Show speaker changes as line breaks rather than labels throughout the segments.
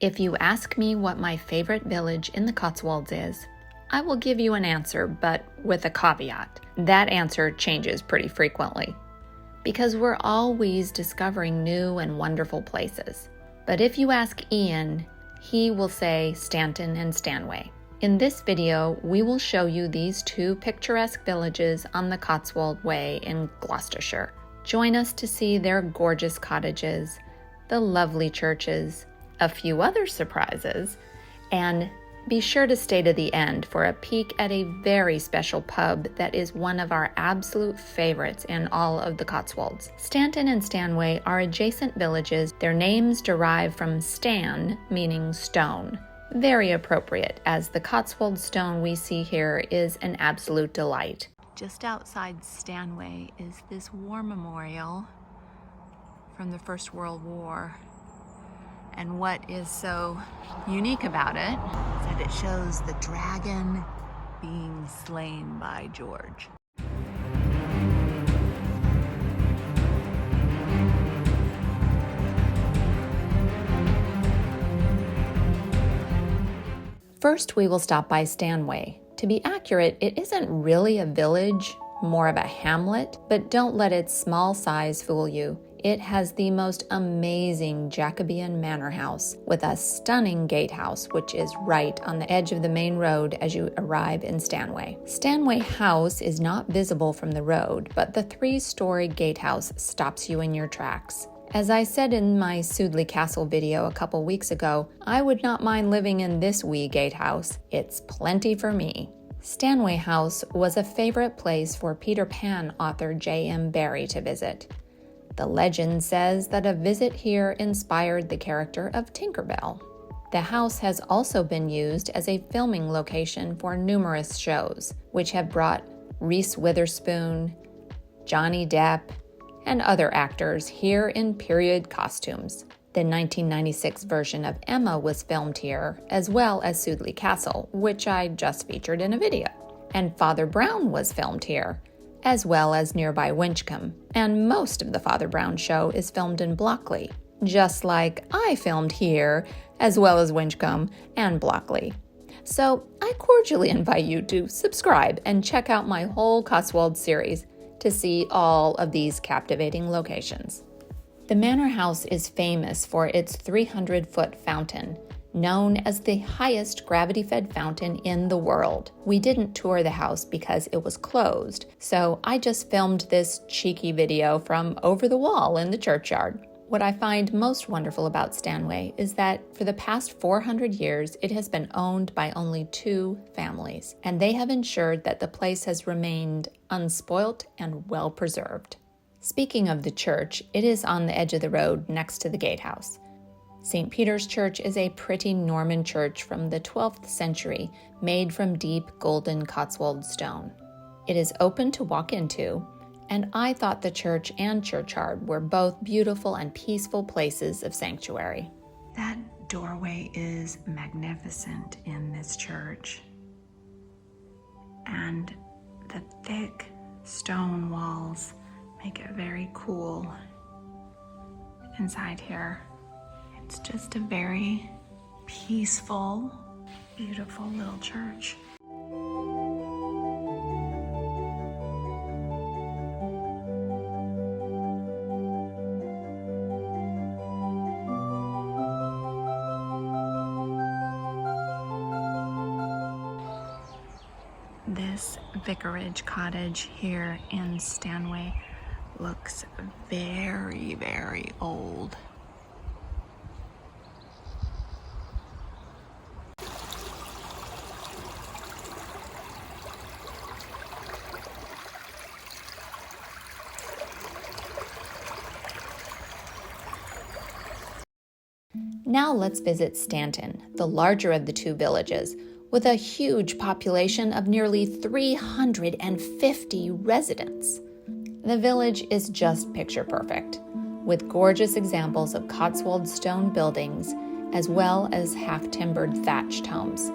If you ask me what my favorite village in the Cotswolds is, I will give you an answer, but with a caveat. That answer changes pretty frequently, because we're always discovering new and wonderful places. But if you ask Ian, he will say Stanton and Stanway. In this video, we will show you these two picturesque villages on the Cotswold Way in Gloucestershire. Join us to see their gorgeous cottages, the lovely churches, a few other surprises, and be sure to stay to the end for a peek at a very special pub that is one of our absolute favorites in all of the Cotswolds. Stanton and Stanway are adjacent villages. Their names derive from Stan, meaning stone. Very appropriate, as the Cotswold stone we see here is an absolute delight. Just outside Stanway is this war memorial from the First World War. And what is so unique about it is that it shows the dragon being slain by George. First, we will stop by Stanway. To be accurate, it isn't really a village, more of a hamlet, but don't let its small size fool you. It has the most amazing Jacobean manor house with a stunning gatehouse, which is right on the edge of the main road as you arrive in Stanway. Stanway House is not visible from the road, but the 3-story gatehouse stops you in your tracks. As I said in my Sudley Castle video a couple weeks ago, I would not mind living in this wee gatehouse. It's plenty for me. Stanway House was a favorite place for Peter Pan author J.M. Barrie to visit. The legend says that a visit here inspired the character of Tinker Bell. The house has also been used as a filming location for numerous shows, which have brought Reese Witherspoon, Johnny Depp, and other actors here in period costumes. The 1996 version of Emma was filmed here, as well as Sudley Castle, which I just featured in a video. And Father Brown was filmed here, as well as nearby Winchcombe. And most of the Father Brown show is filmed in Blockley, just like I filmed here, as well as Winchcombe and Blockley. So I cordially invite you to subscribe and check out my whole Cotswold series to see all of these captivating locations. The manor house is famous for its 300-foot fountain, known as the highest gravity-fed fountain in the world. We didn't tour the house because it was closed, so I just filmed this cheeky video from over the wall in the churchyard. What I find most wonderful about Stanway is that for the past 400 years, it has been owned by only 2 families, and they have ensured that the place has remained unspoilt and well preserved. Speaking of the church, it is on the edge of the road next to the gatehouse. St. Peter's Church is a pretty Norman church from the 12th century, made from deep golden Cotswold stone. It is open to walk into, and I thought the church and churchyard were both beautiful and peaceful places of sanctuary. That doorway is magnificent in this church, and the thick stone walls make it very cool inside here. It's just a very peaceful, beautiful little church. This vicarage cottage here in Stanway looks very, very old. Now let's visit Stanton, the larger of the 2 villages, with a huge population of nearly 350 residents. The village is just picture perfect, with gorgeous examples of Cotswold stone buildings, as well as half-timbered thatched homes.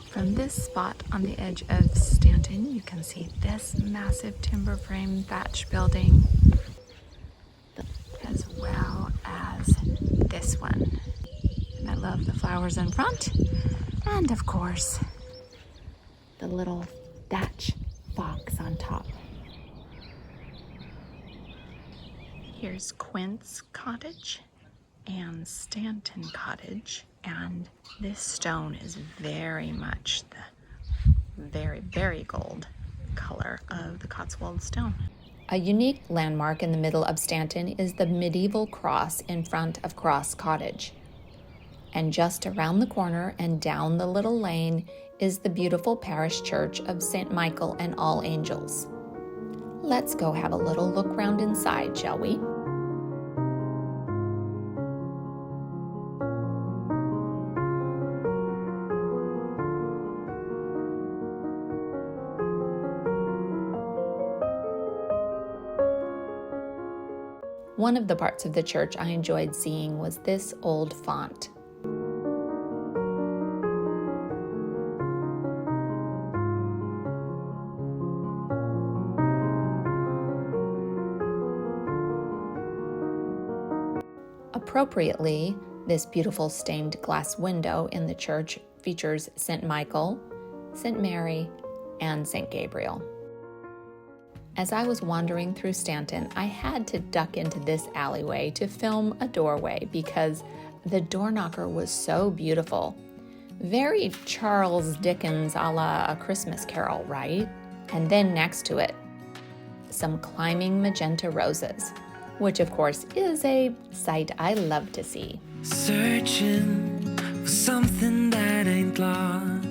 From this spot on the edge of Stanton, you can see this massive timber frame thatch building, as well as this one. And I love the flowers in front. And of course, the little thatch box on top. Here's Quint's cottage and Stanton cottage. And this stone is very much the very gold color of the Cotswold stone. A unique landmark in the middle of Stanton is the medieval cross in front of Cross Cottage. And just around the corner and down the little lane is the beautiful parish church of St. Michael and All Angels. Let's go have a little look round inside, shall we? One of the parts of the church I enjoyed seeing was this old font. Appropriately, this beautiful stained glass window in the church features St. Michael, St. Mary, and St. Gabriel. As I was wandering through Stanton, I had to duck into this alleyway to film a doorway because the door knocker was so beautiful. Very Charles Dickens a la A Christmas Carol, right? And then next to it, some climbing magenta roses, which of course is a sight I love to see.
Searching for something that ain't lost.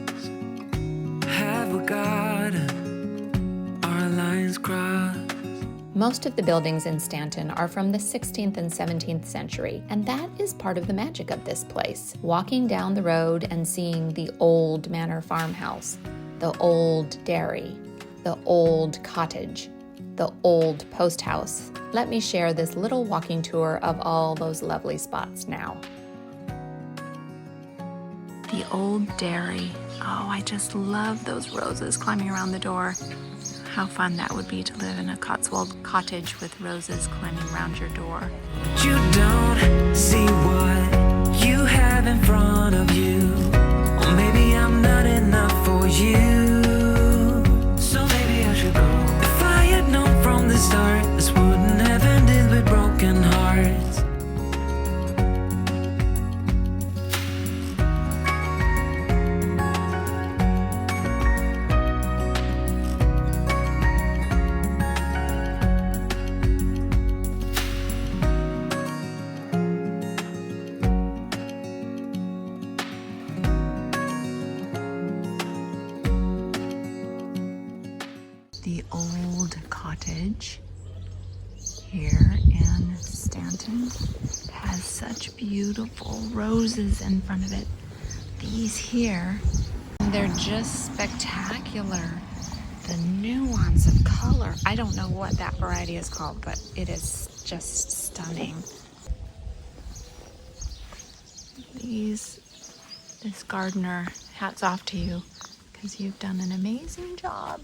Have we got our lines crossed?
Most of the buildings in Stanton are from the 16th and 17th century, and that is part of the magic of this place. Walking down the road and seeing the old manor farmhouse, the old dairy, the old cottage, the old post house. Let me share this little walking tour of all those lovely spots now. The old dairy. Oh, I just love those roses climbing around the door. How fun that would be to live in a Cotswold cottage with roses climbing around your door.
You don't see what you have in front of you. Or maybe I'm not enough for you. So maybe I should go. If I had known from the start, this wouldn't have ended with broken hearts.
The old cottage here in Stanton has such beautiful roses in front of it. These here, they're just spectacular. The nuance of color. I don't know what that variety is called, but it is just stunning. This gardener, hats off to you, because you've done an amazing job.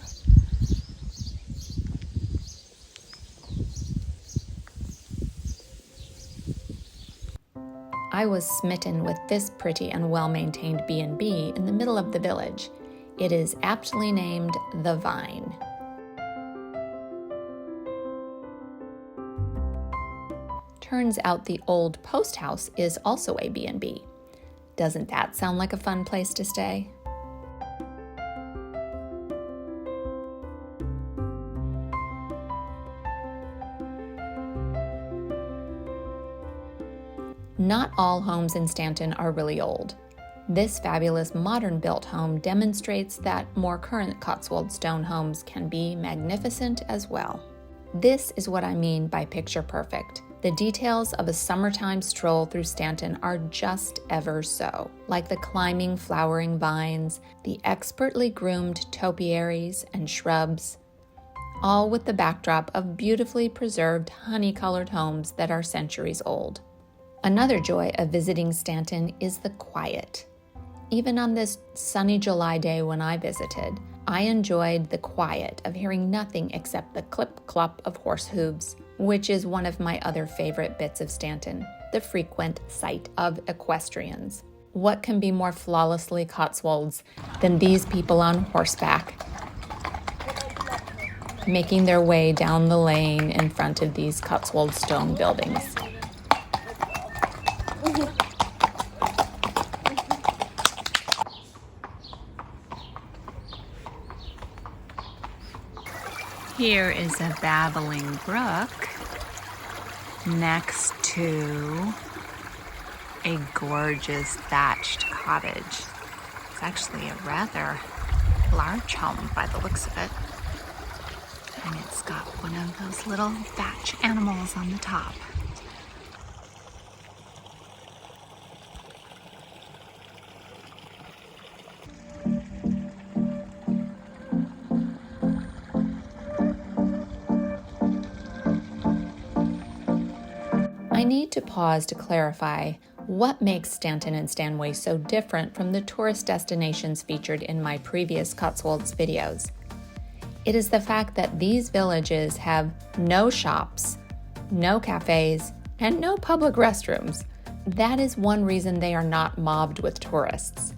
I was smitten with this pretty and well-maintained B&B in the middle of the village. It is aptly named The Vine. Turns out the old post house is also a B&B. Doesn't that sound like a fun place to stay? Not all homes in Stanton are really old. This fabulous modern-built home demonstrates that more current Cotswold stone homes can be magnificent as well. This is what I mean by picture perfect. The details of a summertime stroll through Stanton are just ever so, like the climbing flowering vines, the expertly groomed topiaries and shrubs, all with the backdrop of beautifully preserved honey-colored homes that are centuries old. Another joy of visiting Stanton is the quiet. Even on this sunny July day when I visited, I enjoyed the quiet of hearing nothing except the clip-clop of horse hooves, which is one of my other favorite bits of Stanton. the frequent sight of equestrians. What can be more flawlessly Cotswolds than these people on horseback, making their way down the lane in front of these Cotswold stone buildings? Here is a babbling brook next to a gorgeous thatched cottage. It's actually a rather large home by the looks of it. And it's got one of those little thatch animals on the top. I need to pause to clarify what makes Stanton and Stanway so different from the tourist destinations featured in my previous Cotswolds videos. It is the fact that these villages have no shops, no cafes, and no public restrooms. That is one reason they are not mobbed with tourists.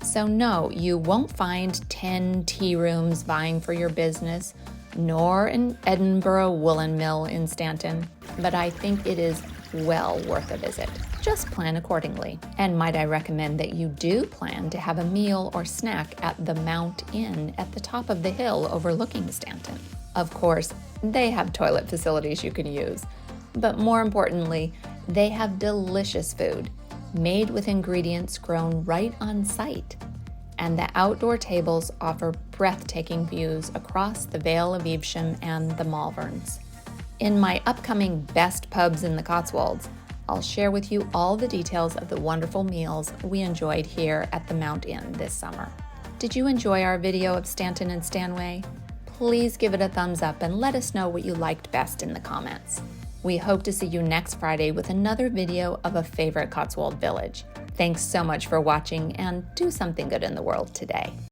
So no, you won't find 10 tea rooms vying for your business, nor an Edinburgh woolen mill in Stanton, but I think it is well worth a visit. Just plan accordingly. And might I recommend that you do plan to have a meal or snack at the Mount Inn at the top of the hill overlooking Stanton. Of course, they have toilet facilities you can use, but more importantly, they have delicious food made with ingredients grown right on site. And the outdoor tables offer breathtaking views across the Vale of Evesham and the Malverns. In my upcoming Best Pubs in the Cotswolds, I'll share with you all the details of the wonderful meals we enjoyed here at the Mount Inn this summer. Did you enjoy our video of Stanton and Stanway? Please give it a thumbs up and let us know what you liked best in the comments. We hope to see you next Friday with another video of a favorite Cotswold village. Thanks so much for watching, and do something good in the world today.